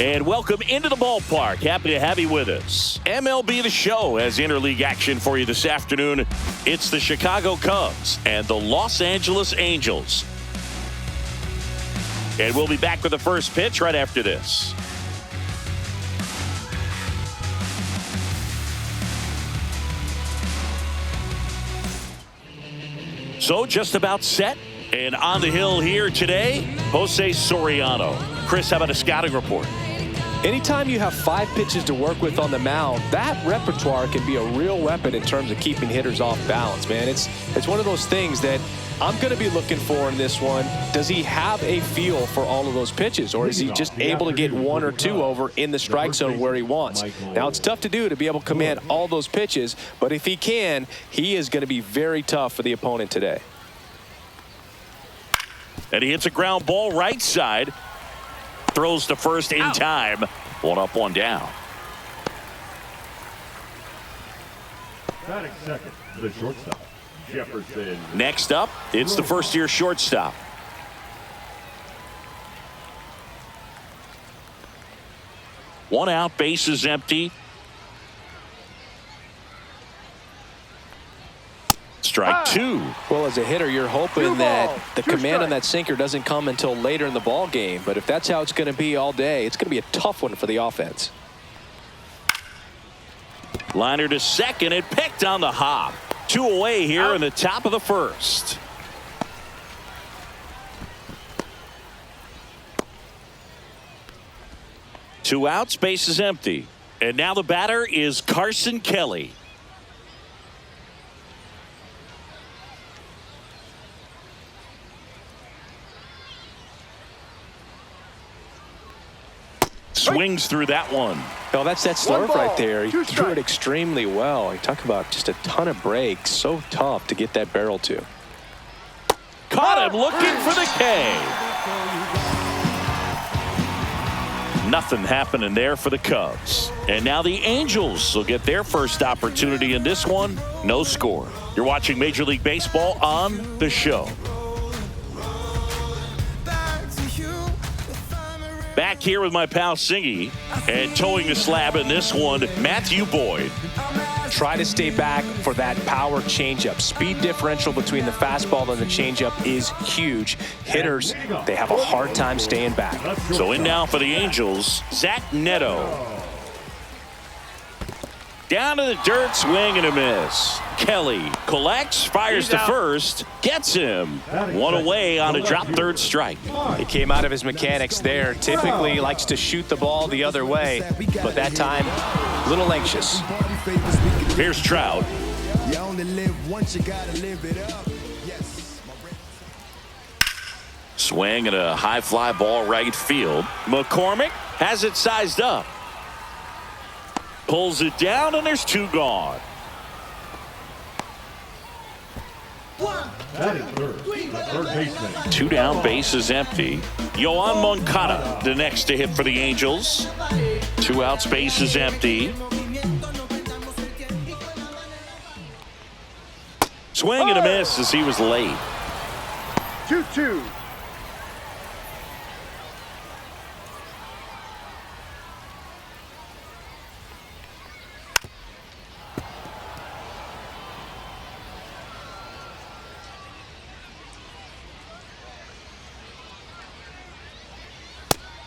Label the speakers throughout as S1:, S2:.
S1: And welcome into the ballpark. Happy to have you with us. MLB The Show has interleague action for you this afternoon. It's the Chicago Cubs and the Los Angeles Angels. And we'll be back with the first pitch right after this. So just about set and on the hill here today, Jose Soriano. Chris, how about a scouting report?
S2: Anytime you have 5 pitches to work with on the mound, that repertoire can be a real weapon in terms of keeping hitters off balance, man. It's one of those things that I'm going to be looking for in this one. Does he have a feel for all of those pitches, or is he just able to get 1 or 2 over in the strike zone where he wants? Now, it's tough to do to be able to command all those pitches, but if he can, he is going to be very tough for the opponent today.
S1: And he hits a ground ball right side. Throws to first in time. 1 up, 1 down.
S3: Batting second, the shortstop, Jefferson.
S1: Next up, it's the first-year shortstop. One out, bases empty. Strike 2.
S2: Well, as a hitter, you're hoping that the command on that sinker doesn't come until later in the ball game. But if that's how it's going to be all day, it's going to be a tough one for the offense.
S1: Liner to second and picked on the hop. 2 away here in the top of the first. Two outs, base is empty. And now the batter is Carson Kelly. Swings through that one.
S2: Oh, that's that slurve right there. He threw it extremely well. You talk about just a ton of breaks. So tough to get that barrel to.
S1: Caught him looking for the K. Nothing happening there for the Cubs. And now the Angels will get their first opportunity in this one. No score. You're watching Major League Baseball on The Show. Back here with my pal Singy, and towing the slab in this one, Matthew Boyd.
S2: Try to stay back for that power changeup. Speed differential between the fastball and the changeup is huge. Hitters, they have a hard time staying back.
S1: So in now for the Angels, Zach Neto. Down to the dirt, swing and a miss. Kelly collects, fires to first, gets him. 1 away on a drop third strike.
S2: He came out of his mechanics there. Typically he likes to shoot the ball the other way, but that time a little anxious.
S1: Here's Trout. Swing and a high fly ball right field. McCormick has it sized up. Pulls it down, and there's 2 gone.
S3: Third baseman.
S1: 2 down, base is empty. Yoan Moncada, the next to hit for the Angels. 2 outs, base is empty. Swing and a miss as he was late.
S3: 2-2.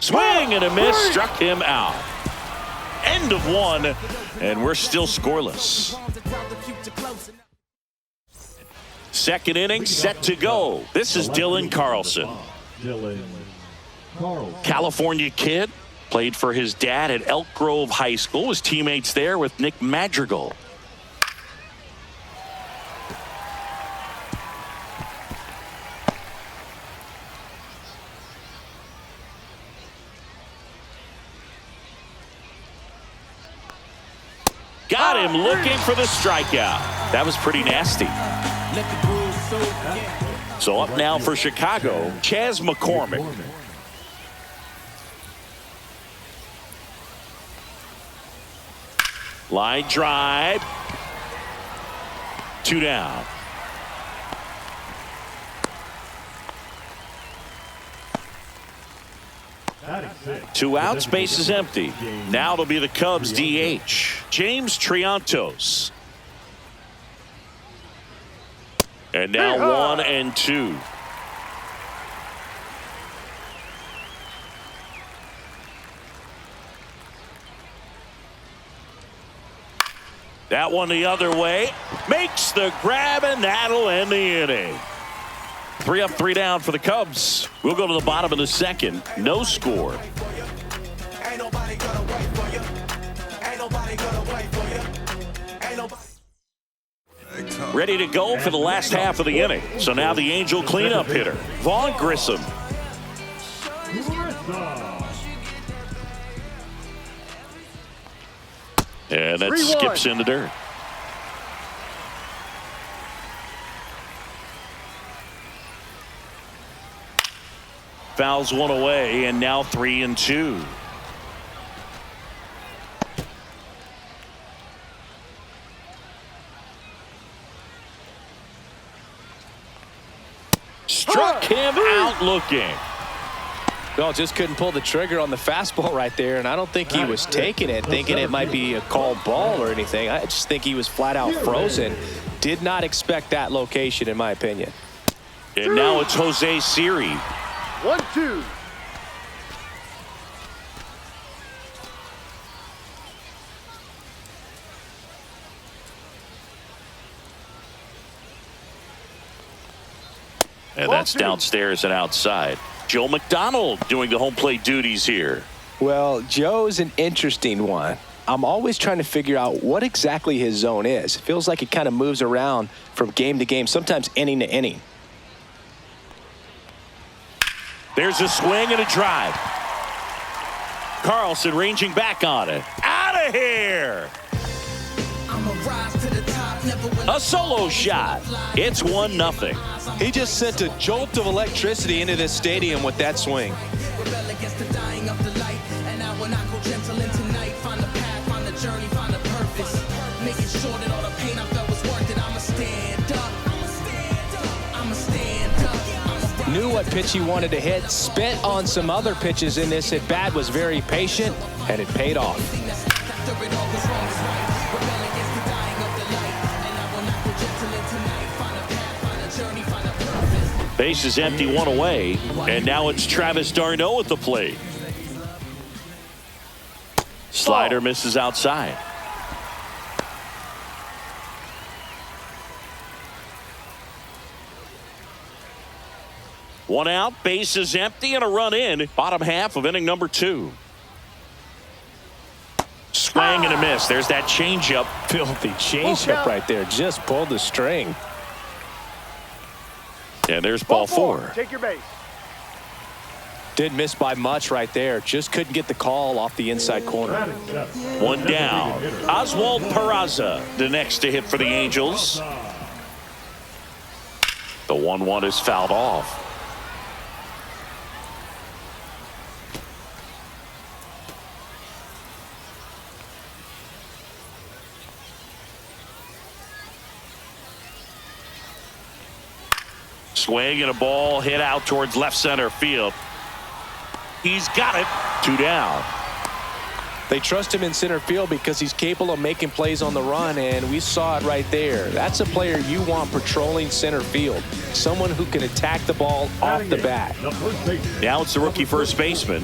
S1: Swing and a miss, struck him out. End of 1, and we're still scoreless. Second inning set to go. This is Dylan Carlson. California kid, played for his dad at Elk Grove High School. His teammates there with Nick Madrigal. Got him looking for the strikeout. That was pretty nasty. So up now for Chicago, Chas McCormick. Line drive. 2 down.
S3: Batting six.
S1: 2 outs, base is empty. Now it'll be the Cubs DH, James Triantos. And now 1-2. That one the other way. Makes the grab, and that'll end the inning. 3 up, 3 down for the Cubs. We'll go to the bottom of the second. No score. Ready to go for the last half of the inning. So now the Angel cleanup hitter, Vaughn Grissom. And that skips in the dirt. Fouls one away, and now 3-2. Struck him out looking.
S2: No, just couldn't pull the trigger on the fastball right there, and I don't think he was taking it, thinking it might be a called ball or anything. I just think he was flat out frozen. Did not expect that location, in my opinion.
S1: And now it's Jose Siri.
S3: 1-2.
S1: And that's downstairs and outside. Joe McDonald doing the home plate duties here.
S2: Well, Joe's an interesting one. I'm always trying to figure out what exactly his zone is. It feels like it kind of moves around from game to game, sometimes inning to inning.
S1: There's a swing and a drive. Carlson ranging back on it. Out of here. A solo shot. It's 1-0.
S2: He just sent a jolt of electricity into this stadium with that swing. Knew what pitch he wanted to hit, spent on some other pitches in this at bat, was very patient, and it paid off.
S1: Base is empty, 1 away, and now it's Travis d'Arnaud at the plate. Slider misses outside. One out, base is empty, and a run in. Bottom half of inning number 2. Swing and a miss. There's that changeup.
S2: Filthy changeup right there. Just pulled the string.
S1: And there's ball 4.
S3: Take your base.
S2: Didn't miss by much right there. Just couldn't get the call off the inside corner.
S1: 1 down. Oswald Peraza, the next to hit for the Angels. The 1-1 is fouled off. Swing and a ball hit out towards left center field. He's got it. 2 down.
S2: They trust him in center field because he's capable of making plays on the run, and we saw it right there. That's a player you want patrolling center field. Someone who can attack the ball off the bat.
S1: Now it's the rookie first baseman.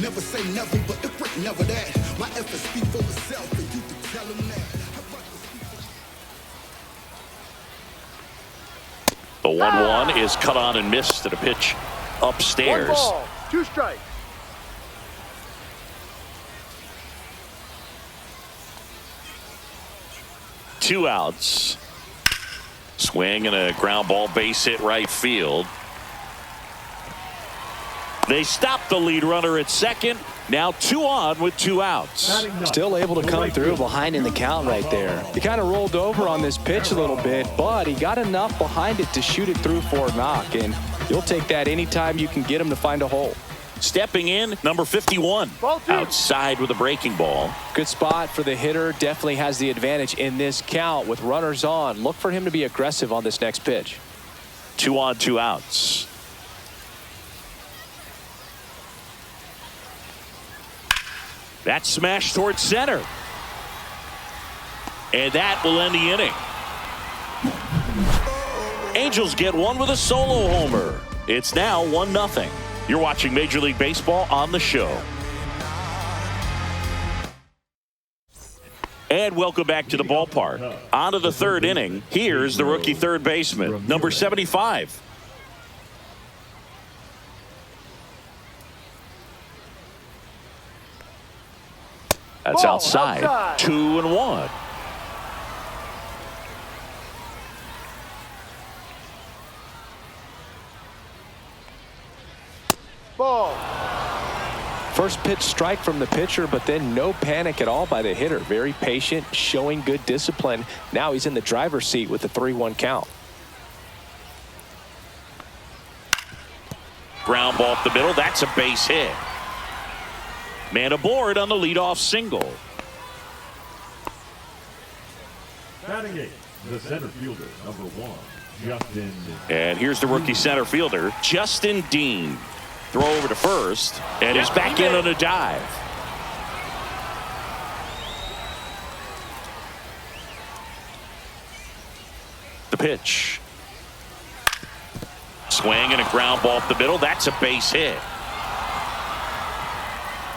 S4: Never say nothing but the brick, never that. My efforts speak for itself, and you can tell them that.
S1: The 1-1 is cut on and missed at a pitch upstairs.
S3: 1 ball, 2 strikes.
S1: Two outs. Swing and a ground ball base hit right field. They stop the lead runner at second. Now 2 on with 2 outs.
S2: Still able to come through behind in the count right there. He kind of rolled over on this pitch a little bit, but he got enough behind it to shoot it through for a knock, and you'll take that anytime you can get him to find a hole.
S1: Stepping in, number 51. Outside with a breaking ball.
S2: Good spot for the hitter. Definitely has the advantage in this count with runners on. Look for him to be aggressive on this next pitch.
S1: 2 on, 2 outs. That's smashed towards center. And that will end the inning. Angels get one with a solo homer. It's now 1-0. You're watching Major League Baseball on the show. And welcome back to the ballpark. On to the third inning. Here's the rookie third baseman, number 75. That's outside. 2-1.
S3: Ball.
S2: First pitch strike from the pitcher, but then no panic at all by the hitter. Very patient, showing good discipline. Now he's in the driver's seat with the 3-1 count.
S1: Ground ball up the middle. That's a base hit. Man aboard on the leadoff single.
S5: Batting eight, the center fielder, number 1, Justin.
S1: And here's the rookie center fielder, Justin Dean. Throw over to first, and he's back in on a dive. The pitch. Swing and a ground ball up the middle. That's a base hit.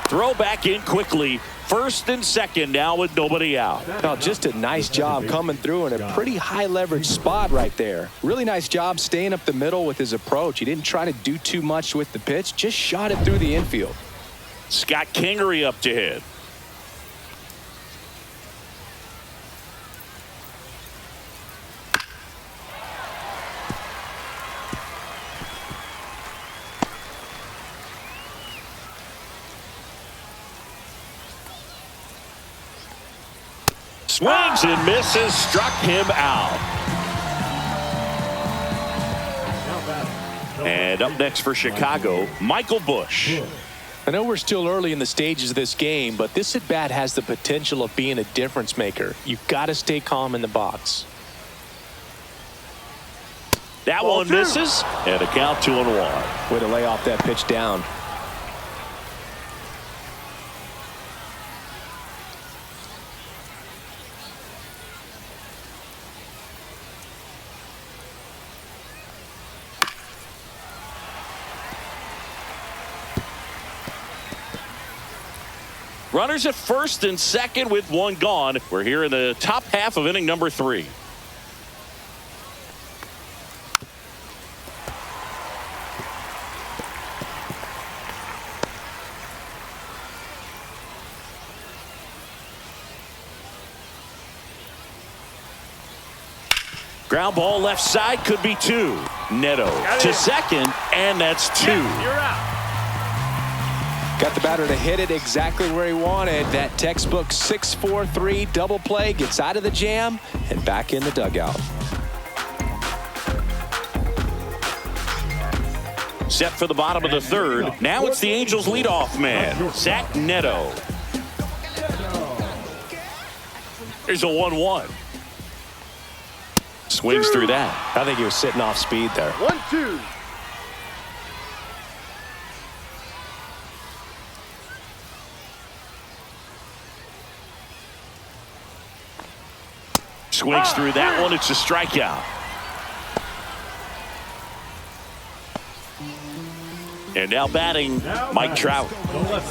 S1: Throw back in quickly. First and second now with nobody out.
S2: Well, just a nice job coming through in a pretty high leverage spot right there. Really nice job staying up the middle with his approach. He didn't try to do too much with the pitch, just shot it through the infield.
S1: Scott Kingery up to hit. Swings and misses, struck him out. And up next for Chicago, Michael Busch.
S2: I know we're still early in the stages of this game, but this at-bat has the potential of being a difference maker. You've got to stay calm in the box.
S1: That one misses, and a count 2-1.
S2: Way to lay off that pitch down.
S1: Runners at first and second with one gone. We're here in the top half of inning number 3. Ground ball left side, could be 2. Neto to second, and that's 2.
S3: You're out.
S2: Got the batter to hit it exactly where he wanted. That textbook 6-4-3 double play, gets out of the jam and back in the dugout.
S1: Set for the bottom of the third. Now it's the Angels leadoff man, Zach Neto. There's a 1-1. Swings through that.
S2: I think he was sitting off speed there.
S3: 1-2.
S1: Swings through that one. It's a strikeout. And now batting, Mike Trout.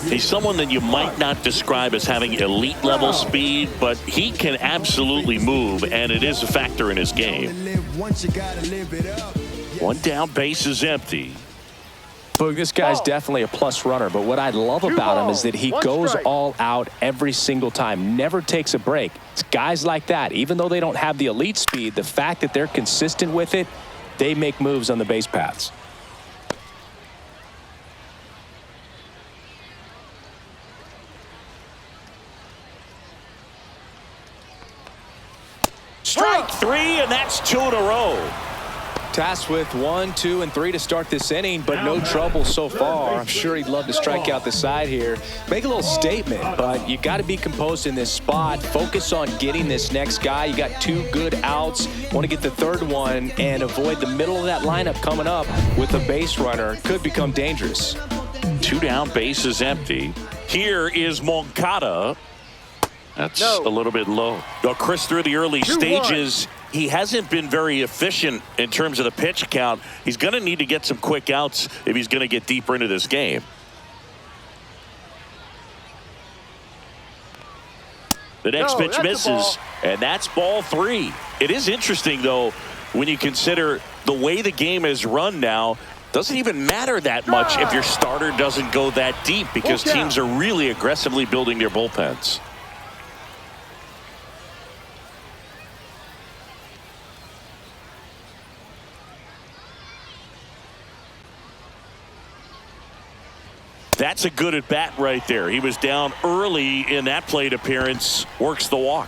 S1: He's someone that you might not describe as having elite level speed, but he can absolutely move, and it is a factor in his game. One down, base is empty.
S2: Look, this guy's definitely a plus runner, but what I love about him is that he goes all out every single time, never takes a break. It's guys like that, even though they don't have the elite speed, the fact that they're consistent with it, they make moves on the base paths.
S1: Strike 3, and that's 2 in a row.
S2: Tasked with 1, 2, and 3 to start this inning, but no trouble so far. I'm sure he'd love to strike out the side here. Make a little statement, but you got to be composed in this spot. Focus on getting this next guy. You got 2 good outs. Want to get the third one and avoid the middle of that lineup coming up with a base runner. Could become dangerous.
S1: 2 down, base is empty. Here is Moncada. That's
S3: No.
S1: a little bit low. Well, Chris, through the early
S3: 2-1.
S1: stages, he hasn't been very efficient in terms of the pitch count. He's going to need to get some quick outs if he's going to get deeper into this game. The next
S3: No,
S1: pitch
S3: that's a
S1: misses,
S3: ball.
S1: and that's ball 3. It is interesting, though, when you consider the way the game is run now. Doesn't even matter that much if your starter doesn't go that deep, because
S3: Full
S1: teams are really aggressively building their bullpens. That's a good at bat right there. He was down early in that plate appearance. Works the walk.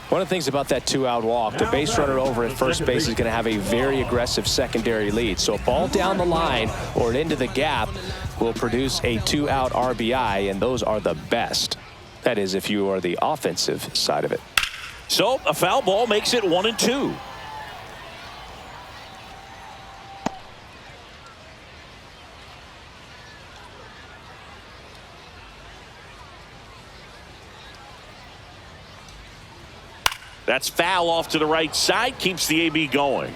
S2: One of the things about that 2-out walk, the base runner over at first base is going to have a very aggressive secondary lead. So a ball down the line or into the gap will produce a 2-out RBI, and those are the best. That is, if you are the offensive side of it.
S1: So a foul ball makes it 1-2. That's foul off to the right side. Keeps the AB going.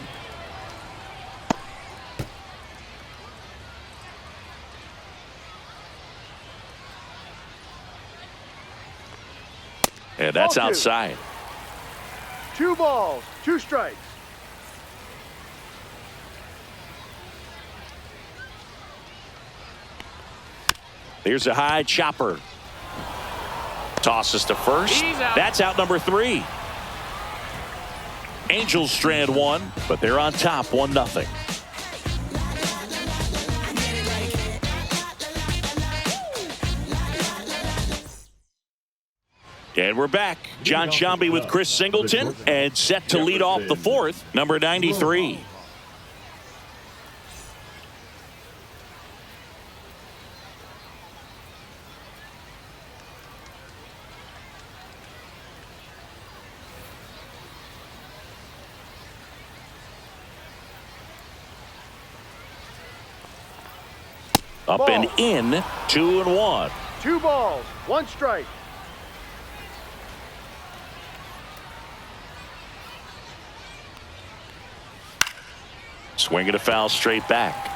S1: And that's
S3: Ball 2.
S1: outside.
S3: 2 balls, 2 strikes.
S1: Here's a high chopper. Tosses to first. That's out number 3. Angels strand 1, but they're on top 1-0. And we're back. John Sciambi with Chris Singleton, and set to lead off the 4th, number 93. Up
S3: Ball.
S1: and in, 2-1.
S3: 2 balls, 1 strike.
S1: Swing and a foul straight back.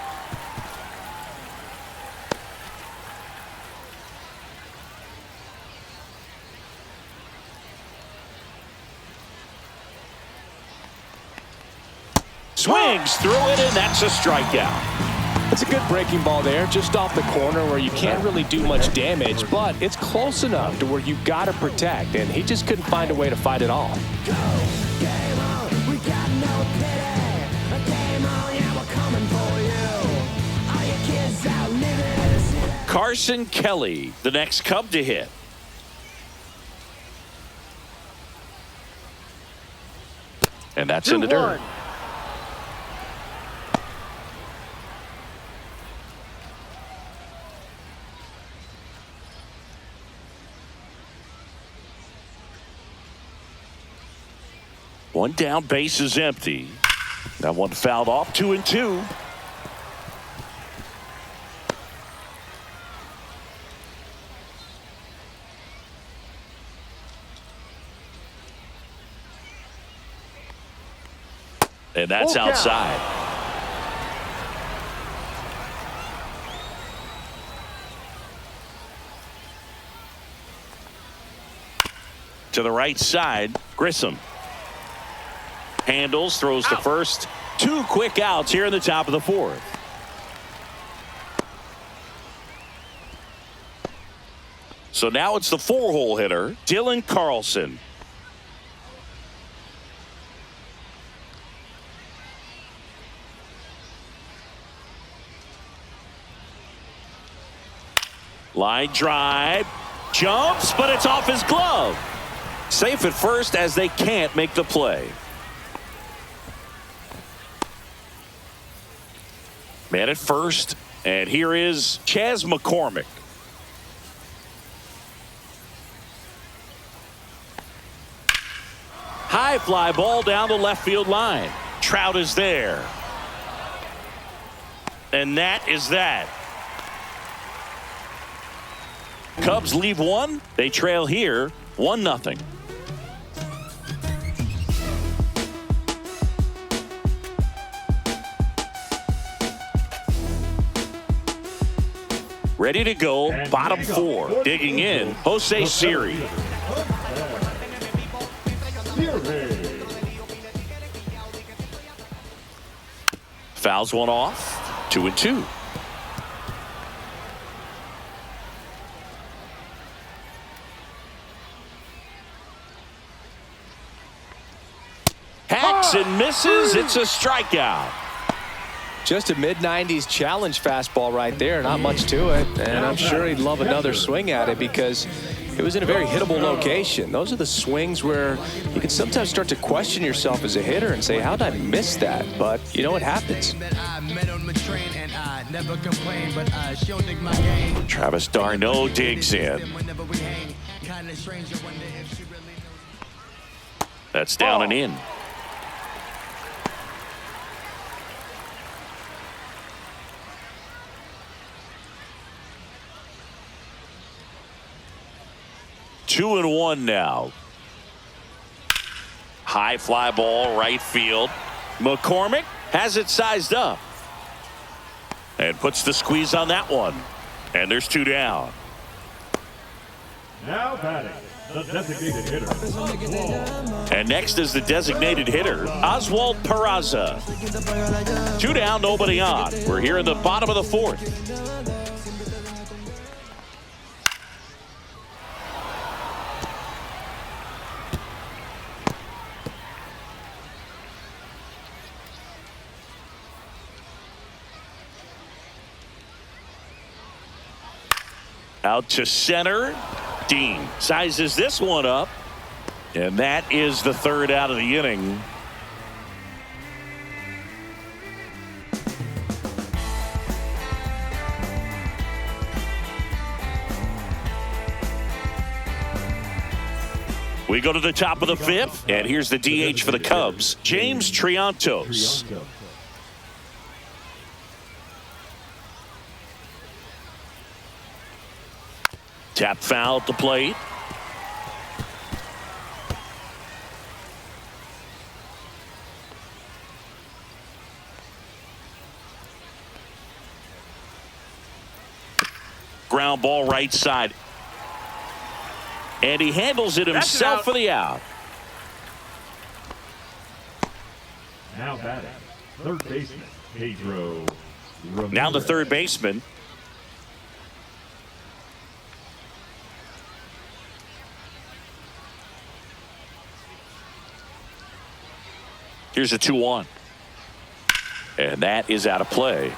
S1: Swings through it, and that's a strikeout.
S2: It's a good breaking ball there, just off the corner where you can't really do much damage, but it's close enough to where you got to protect, and he just couldn't find a way to fight it all.
S1: Carson Kelly, the next Cub to hit. And that's in the dirt.
S3: 2-1.
S1: One down, base is empty. That one fouled off, 2-2. And that's
S3: Full count.
S1: outside. To the right side, Grissom. Handles, throws to first. 2 quick outs here in the top of the 4th. So now it's the 4-hole hitter, Dylan Carlson. Line drive, jumps, but it's off his glove. Safe at first as they can't make the play. Man at first, and here is Chas McCormick. High fly ball down the left field line. Trout is there. And that is that. Cubs leave one. They trail here 1-0. Ready to go, bottom 4. Digging in, Jose Siri. Fouls one off, 2-2. Hacks and misses. It's a strikeout.
S2: Just a mid-90s challenge fastball right there. Not much to it. And I'm sure he'd love another swing at it because it was in a very hittable location. Those are the swings where you can sometimes start to question yourself as a hitter and say, how did I miss that? But, you know, it happens.
S1: Travis d'Arnaud digs in. That's down and in. Two and one now. High fly ball, right field. McCormick has it sized up. And puts the squeeze on that one. And there's 2 down.
S5: Now batting, the designated hitter.
S1: And next is the designated hitter, Oswald Peraza. 2 down, nobody on. We're here in the bottom of the 4th. Out to center. Dean sizes this one up. And that is the 3rd out of the inning. We go to the top of the 5th. And here's the DH for the Cubs, James Triantos. Tap foul at the plate. Ground ball right side. And he handles it himself for the out.
S5: Now batting, third baseman, Pedro Ramirez.
S1: Now the third baseman. Here's a 2-1. And that is out of play.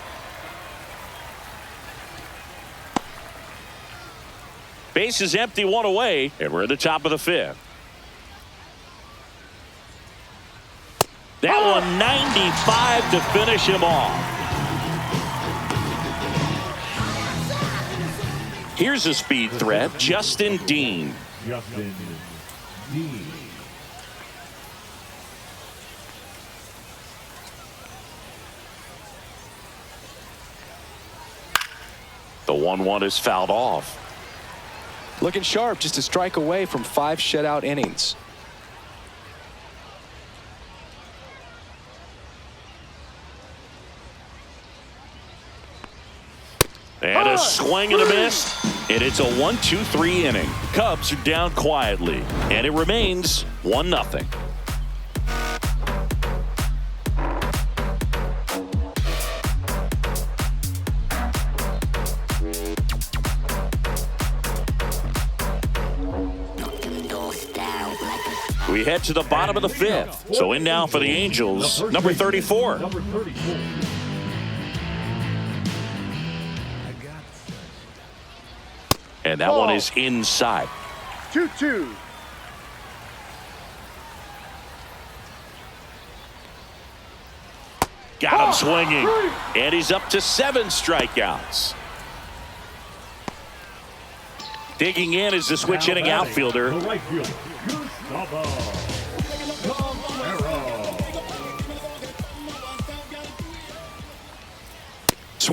S1: Base is empty, 1 away, and we're at the top of the 5th. That one 95 to finish him off. Here's a speed threat, Justin Dean.
S5: Justin Dean.
S1: The 1-1 is fouled off.
S2: Looking sharp, just a strike away from 5 shutout innings.
S1: And a swing and a miss. And it's a 1-2-3 inning. Cubs are down quietly. And it remains 1-0. We head to the bottom of the 5th. So in now for the Angels, number 34.
S5: Number 34.
S1: And that one is inside.
S3: 2-2.
S1: Got him swinging. And he's up to 7 strikeouts. Digging in is the switch hitting outfielder.
S5: The right fielder, Gustavo Cabrera.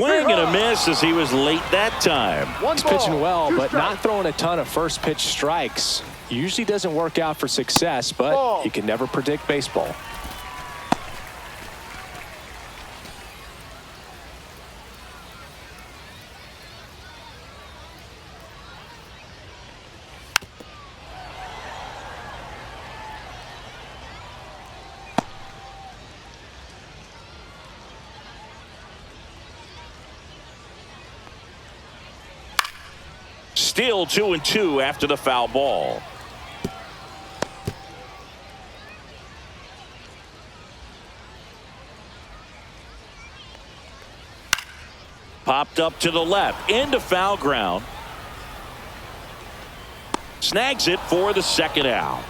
S1: Swing and a miss as he was late that time.
S2: He's pitching well, but not throwing a ton of first pitch strikes. Usually doesn't work out for success, but you can never predict baseball.
S1: Still 2-2 after the foul ball. Popped up to the left into foul ground. Snags it for the second out.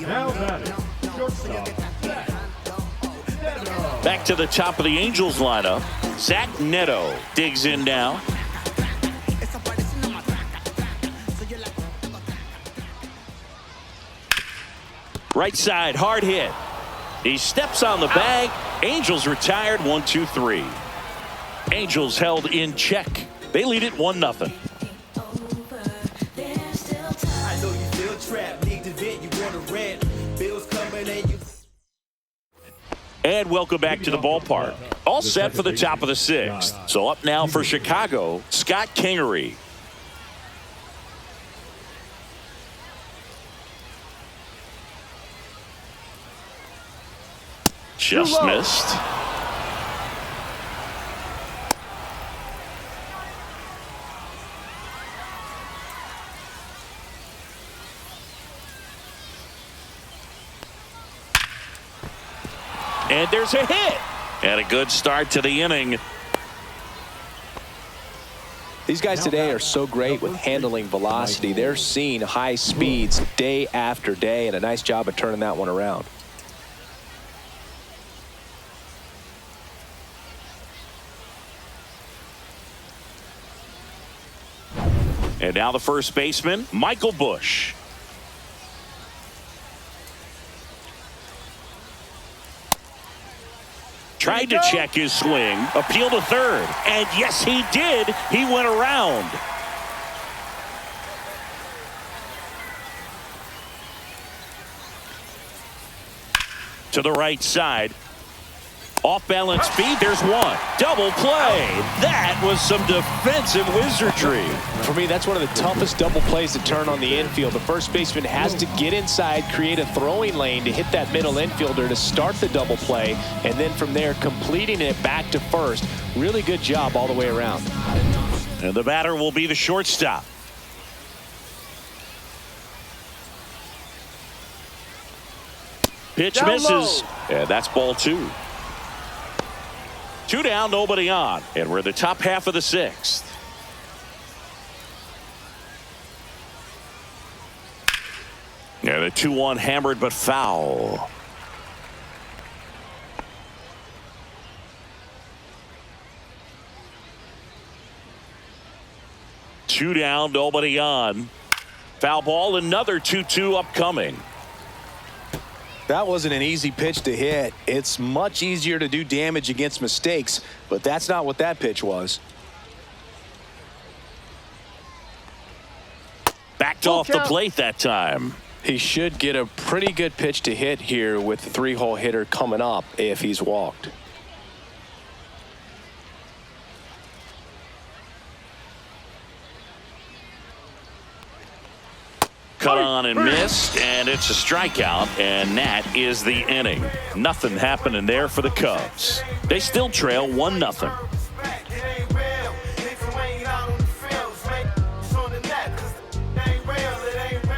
S5: Now batting, shortstop, Zach.
S1: Back to the top of the Angels lineup. Zach Neto digs in now. Right side, hard hit. He steps on the bag. Angels retired 1-2-3. Angels held in check. They lead it 1-0.
S6: I know you feel trapped, need to vent, you want to rent. Bills coming and you.
S1: And welcome back to the ballpark. All set for the top of the sixth. So up now for Chicago, Scott Kingery. Just missed. And there's a hit. And a good start to the inning.
S2: These guys today are so great with handling velocity. They're seeing high speeds day after day, and a nice job of turning that one around.
S1: And now the first baseman, Michael Busch. Tried to check his swing, appeal to third, and yes, he did. He went around. To the right side. Off balance feed, there's one. Double play. That was some defensive wizardry.
S2: For me, that's one of the toughest double plays to turn on the infield. The first baseman has to get inside, create a throwing lane to hit that middle infielder to start the double play, and then from there completing it back to first. Really good job all the way around.
S1: And the batter will be the shortstop. Pitch misses. And that's ball two. 2 down, nobody on. And we're in the top half of the sixth. And a 2-1 hammered but foul. Two down, nobody on. Foul ball, another 2-2 upcoming.
S2: That wasn't an easy pitch to hit. It's much easier to do damage against mistakes, but that's not what that pitch was.
S1: Backed off the plate that time.
S2: He should get a pretty good pitch to hit here with the 3-hole hitter coming up if he's walked.
S1: Cut on and missed, and it's a strikeout, and that is the inning. Nothing happening there for the Cubs. They still trail 1-0.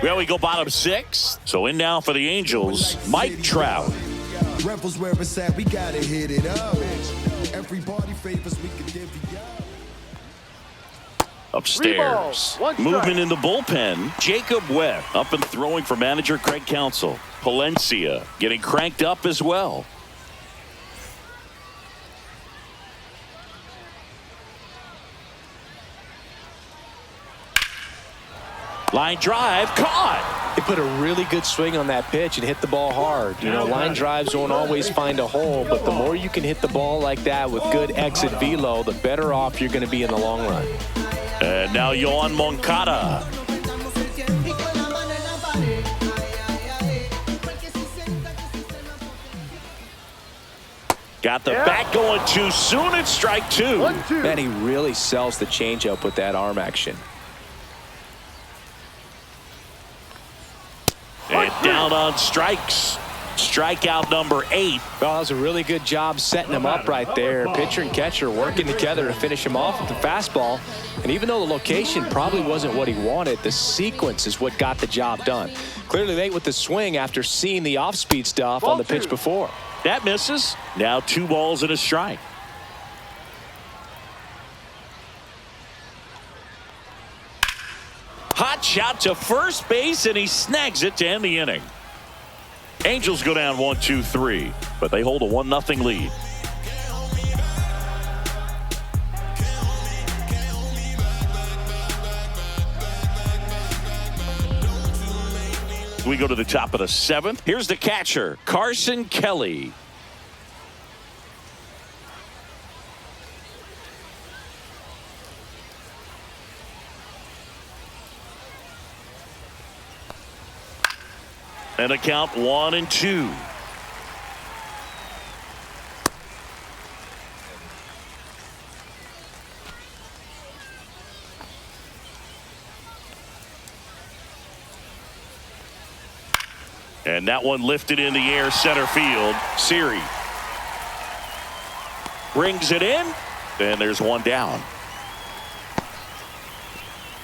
S1: Well, we go bottom six. So in now for the Angels, Mike Trout.
S4: Rebels where it's at, we gotta hit it up. Everybody favors we can give you up.
S1: Upstairs, moving in the bullpen, Jacob Webb up and throwing for manager Craig Counsell. Palencia getting cranked up as well. Line drive, caught.
S2: put a really good swing on that pitch and hit the ball hard. You know, line drives don't always find a hole, but the more you can hit the ball like that with good exit velo, the better off you're going to be in the long run.
S1: And now Yohan Moncada. Got the bat going too soon. It's strike two.
S3: 1-2.
S2: Man, he really sells the changeup with that arm action.
S1: And down on strikes. Strikeout number 8.
S2: Well, that was a really good job setting him up right there. Pitcher and catcher working together to finish him off with the fastball. And even though the location probably wasn't what he wanted, the sequence is what got the job done. Clearly late with the swing after seeing the off-speed stuff on the pitch before.
S1: That misses. Now 2 balls and a strike. Hot shot to first base, and he snags it to end the inning. Angels go down 1-2-3, but they hold a 1-0 lead. We go to the top of the 7th. Here's the catcher, Carson Kelly. And a count 1-2. And that one lifted in the air, center field. Siri brings it in, and there's one down.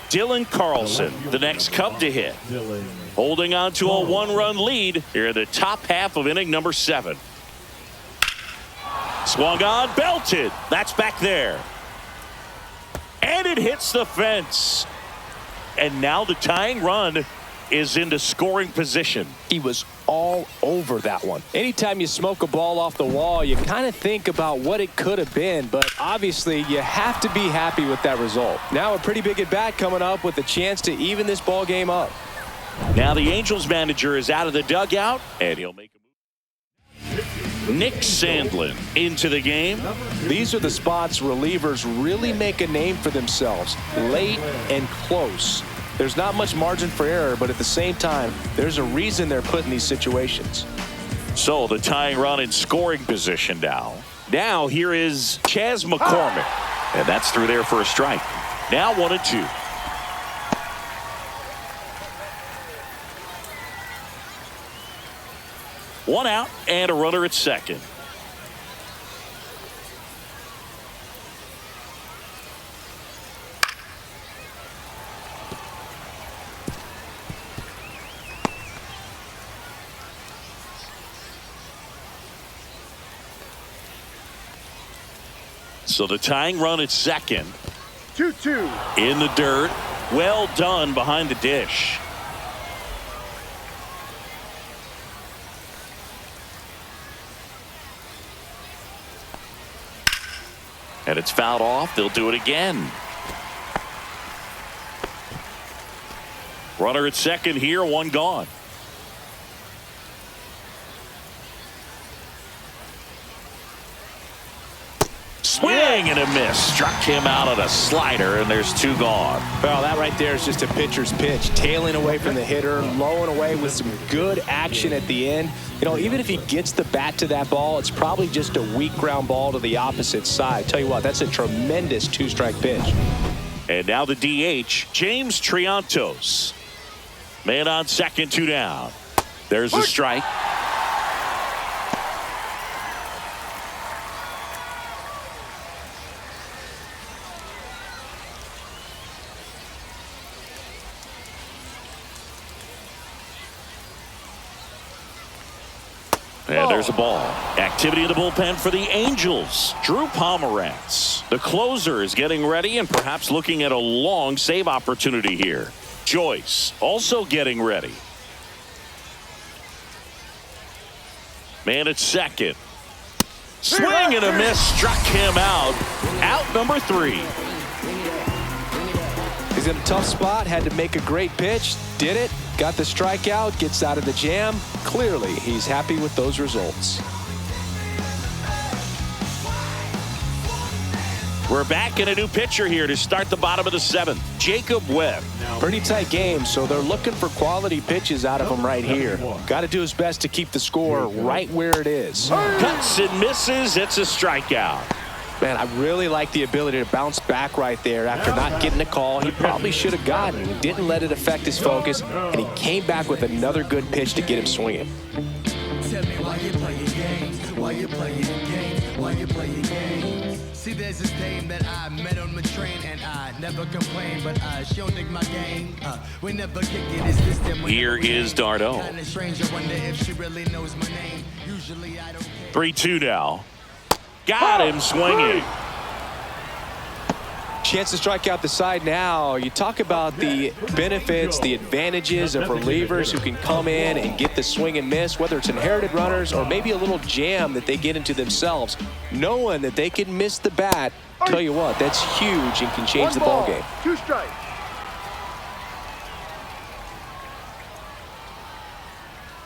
S1: Dylan Carlson, the next Cub to hit, holding on to a 1-run lead here in the top half of inning number 7. Swung on, belted. That's back there. And it hits the fence. And now the tying run is into scoring position.
S2: He was all over that one. Anytime you smoke a ball off the wall, you kind of think about what it could have been, but obviously you have to be happy with that result. Now a pretty big at bat coming up with a chance to even this ball game up.
S1: Now the Angels manager is out of the dugout, and he'll make a move. Nick Sandlin into the game.
S2: These are the spots relievers really make a name for themselves, late and close. There's not much margin for error, but at the same time, there's a reason they're put in these situations.
S1: So the tying run in scoring position now. Now here is Chas McCormick, and that's through there for a strike. Now 1-2. One out and a runner at second. So the tying run at second.
S3: 2-2.
S1: In the dirt. Well done behind the dish. And it's fouled off. They'll do it again. Runner at second here, one gone. Swing and a miss. Struck him out on a slider, and there's 2 gone.
S2: Well, that right there is just a pitcher's pitch. Tailing away from the hitter, lowing away with some good action at the end. You know, even if he gets the bat to that ball, it's probably just a weak ground ball to the opposite side. Tell you what, that's a tremendous 2-strike pitch.
S1: And now the DH, James Triantos. Man on second, 2 down. There's a strike. And there's a ball. Activity in the bullpen for the Angels. Drew Pomerantz, the closer, is getting ready and perhaps looking at a long save opportunity here. Joyce also getting ready. Man at second. Swing and a miss. Struck him out. Out number 3.
S2: He's He's in a tough spot, had to make a great pitch, did it, got the strikeout, gets out of the jam. Clearly, he's happy with those results.
S1: We're back in a new pitcher here to start the bottom of the 7th. Jacob Webb.
S2: Pretty tight game, so they're looking for quality pitches out of him right here. Got to do his best to keep the score right where it is.
S1: Cuts and misses. It's a strikeout.
S2: Man, I really like the ability to bounce back right there after not getting a call he probably should have gotten. He didn't let it affect his focus, and he came back with another good pitch to get him swinging.
S6: Tell me why you playing games, why you playing games, why you playing games. See, there's this dame that I met on my train, and I never complain, but she don't dig my game. We never kick it, it's this them.
S1: Here is Dardo.
S6: Kinda strange, I wonder if she really knows my name. Usually I don't care.
S1: 3-2 now. Got him swinging.
S2: Chance to strike out the side now. You talk about the benefits, the advantages of relievers who can come in and get the swing and miss, whether it's inherited runners or maybe a little jam that they get into themselves. Knowing that they can miss the bat, tell you what, that's huge and can change the ball game.
S3: 2 strikes.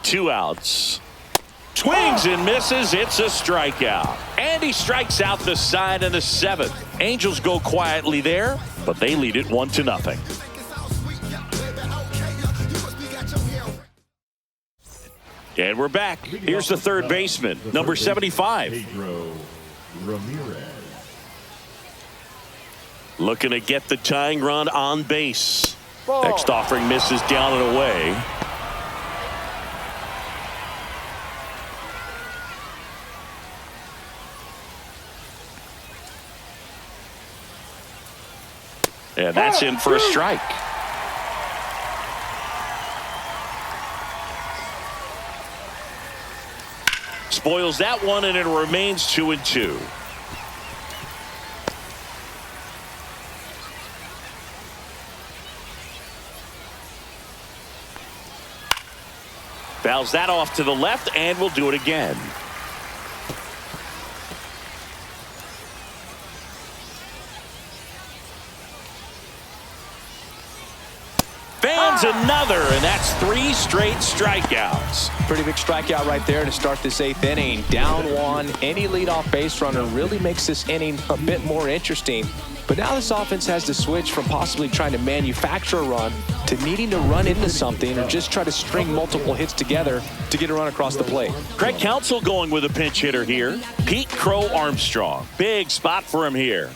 S1: Two outs. Swings and misses. It's a strikeout. And he strikes out the side in the 7th. Angels go quietly there, but they lead it 1-0. And we're back. Here's the third baseman, number 75.
S5: Pedro Ramirez.
S1: Looking to get the tying run on base.
S3: Ball.
S1: Next offering misses down and away. And that's in for a strike. Spoils that one, and it remains 2-2. Fouls that off to the left, and we'll do it again. Another, and that's 3 straight strikeouts.
S2: Pretty big strikeout right there to start this 8th inning. Down 1, any leadoff base runner really makes this inning a bit more interesting. But now this offense has to switch from possibly trying to manufacture a run to needing to run into something or just try to string multiple hits together to get a run across the plate.
S1: Craig Counsell going with a pinch hitter here. Pete Crow Armstrong. Big spot for him here.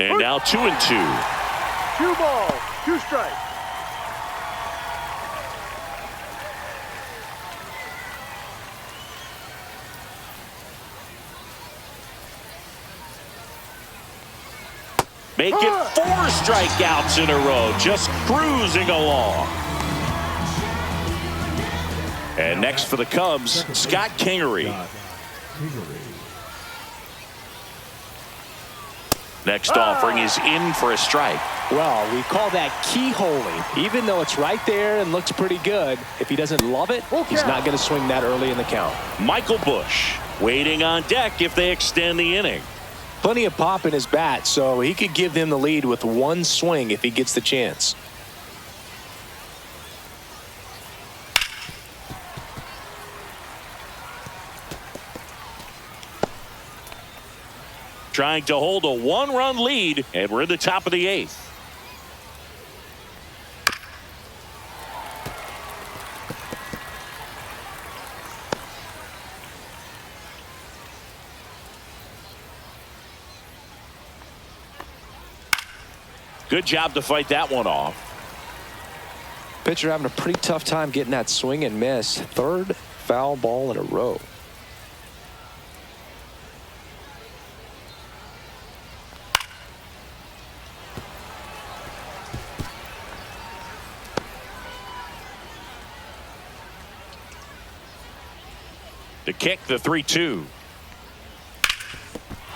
S1: And now 2-2.
S3: 2 balls, 2 strikes.
S1: Make it 4 strikeouts in a row, just cruising along. And next for the Cubs, Scott Kingery. Next offering is in for a strike.
S2: Well, we call that keyholing. Even though it's right there and looks pretty good, if he doesn't love it, he's not going to swing that early in the count.
S1: Michael Busch waiting on deck if they extend the inning.
S2: Plenty of pop in his bat, so he could give them the lead with 1 swing if he gets the chance.
S1: Trying to hold a 1-run lead, and we're in the top of the 8th. Good job to fight that one off.
S2: Pitcher having a pretty tough time getting that swing and miss. 3rd foul ball in a row.
S1: To kick the 3-2.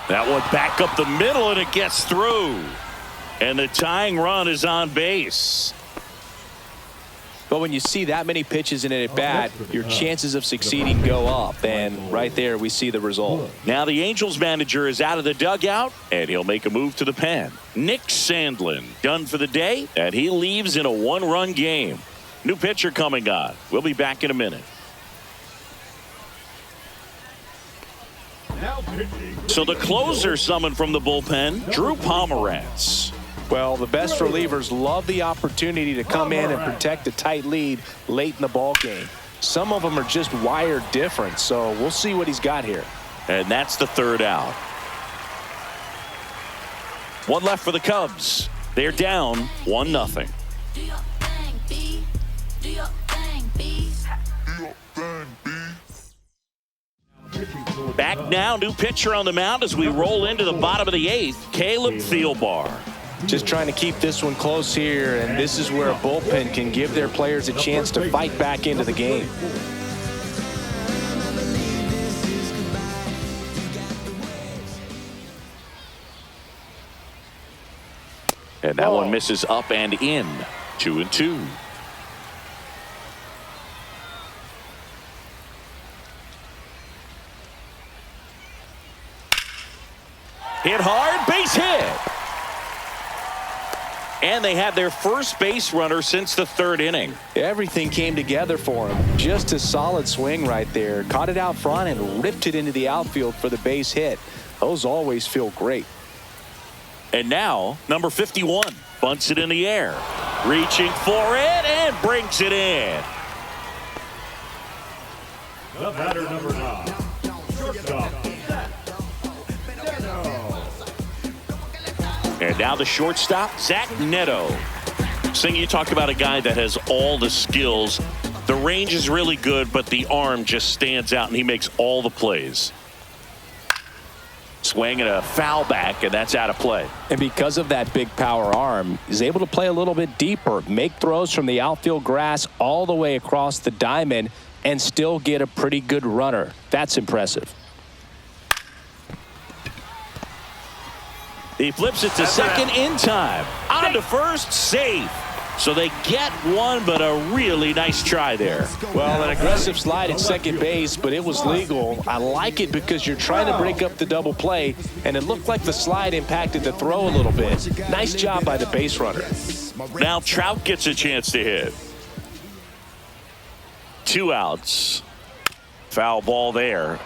S1: That one back up the middle, and it gets through. And the tying run is on base.
S2: But when you see that many pitches in an at-bat, your chances of succeeding go up. And right there, we see the result.
S1: Now the Angels manager is out of the dugout, and he'll make a move to the pen. Nick Sandlin done for the day, and he leaves in a one-run game. New pitcher coming on. We'll be back in a minute. So the closer summoned from the bullpen, Drew Pomeranz.
S2: Well, the best relievers love the opportunity to come in and protect a tight lead late in the ball game. Some of them are just wired different, so we'll see what he's got here.
S1: And that's the third out. One left for the Cubs. They're down 1-0. Back now, new pitcher on the mound as we roll into the bottom of the 8th, Caleb Thielbar.
S2: Just trying to keep this one close here, and this is where a bullpen can give their players a chance to fight back into the game.
S1: And that one misses up and in. 2-2. Hit hard, base hit. And they had their first base runner since the 3rd inning.
S2: Everything came together for him. Just a solid swing right there. Caught it out front and ripped it into the outfield for the base hit. Those always feel great.
S1: And now, number 51 bunts it in the air. Reaching for it and brings it in.
S5: The batter, number 9. Shortstop.
S1: And now the shortstop, Zach Neto. Sing, you talk about a guy that has all the skills. The range is really good, but the arm just stands out, and he makes all the plays. Swing and a foul back, and that's out of play.
S2: And because of that big power arm, he's able to play a little bit deeper, make throws from the outfield grass all the way across the diamond, and still get a pretty good runner. That's impressive.
S1: He flips it to second in time. On to first, safe. So they get one, but a really nice try there.
S2: Well, an aggressive slide at second base, but it was legal. I like it because you're trying to break up the double play, and it looked like the slide impacted the throw a little bit. Nice job by the base runner.
S1: Now Trout gets a chance to hit. 2 outs. Foul ball there.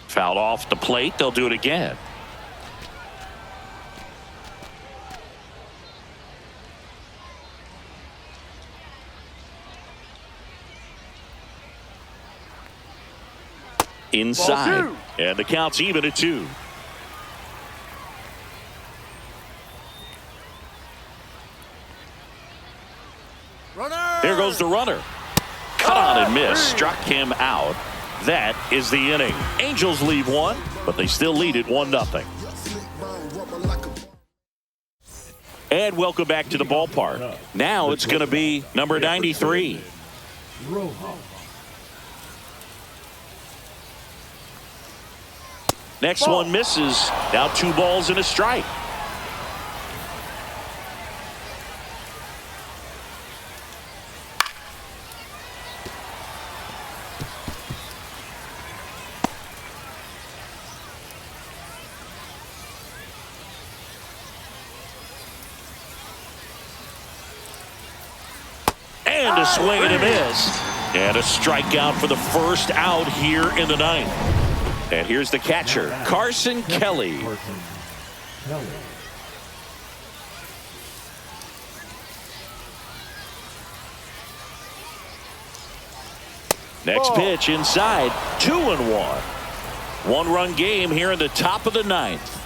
S1: Fouled off the plate. They'll do it again. Inside. And the count's even at 2.
S6: Runner!
S1: There goes the runner. Cut on and miss. Struck him out. That is the inning. Angels leave one, but they still lead it 1-0. And welcome back to the ballpark. Now it's going to be number 93. Next one misses. Now 2 balls and a strike. And a swing and a miss. And a strikeout for the first out here in the 9th. And here's the catcher, Carson Kelly. Next pitch inside, 2-1. 1-run game here in the top of the 9th.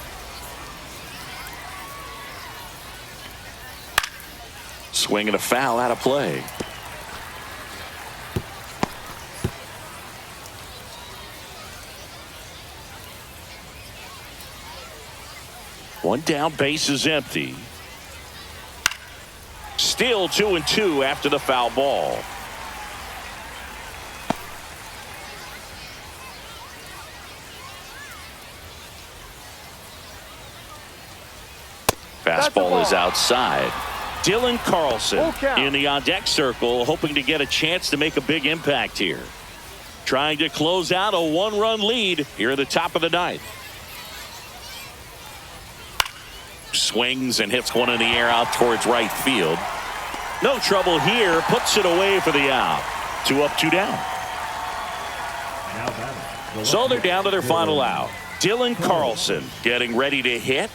S1: Swing and a foul out of play. One down, base is empty. Still 2-2 after the foul ball. Fastball is outside. Dylan Carlson
S3: Full count.
S1: in the on-deck circle, hoping to get a chance to make a big impact here. Trying to close out a one-run lead here at the top of the ninth. Swings and hits one in the air out towards right field. No trouble here. Puts it away for the out. 2 up, 2 down.
S5: Now batting.
S1: So they're down to their final out. Dylan Carlson getting ready to hit.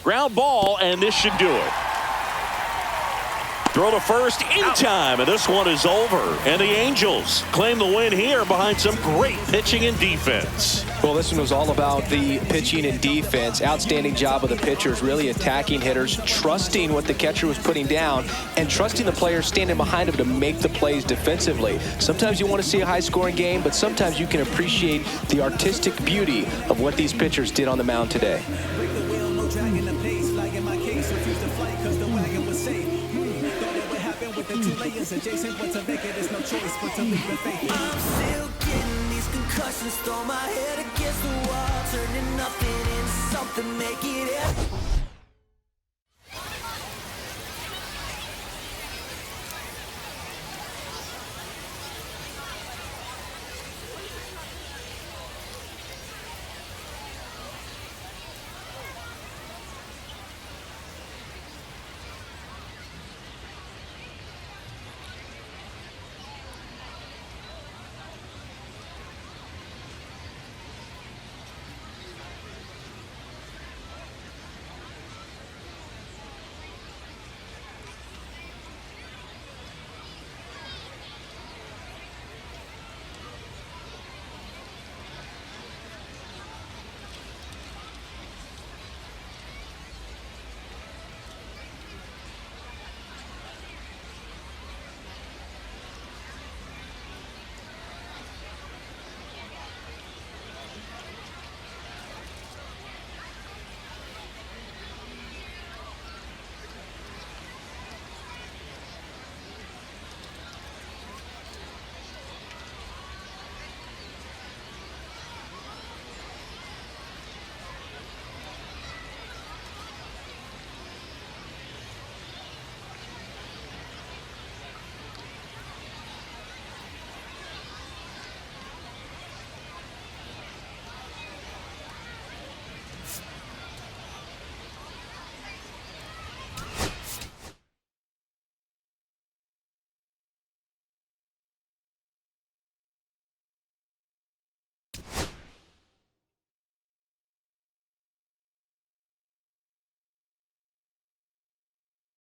S1: Ground ball, and this should do it. Throw to first in time, and this one is over. And the Angels claim the win here behind some great pitching and defense.
S2: Well, this one was all about the pitching and defense. Outstanding job of the pitchers, really attacking hitters, trusting what the catcher was putting down, and trusting the players standing behind him to make the plays defensively. Sometimes you want to see a high-scoring game, but sometimes you can appreciate the artistic beauty of what these pitchers did on the mound today.
S7: Adjacent, but to make it is no choice but to leave the faith. I'm still getting these concussions, throw my head against the wall, turning nothing into something, make it happen.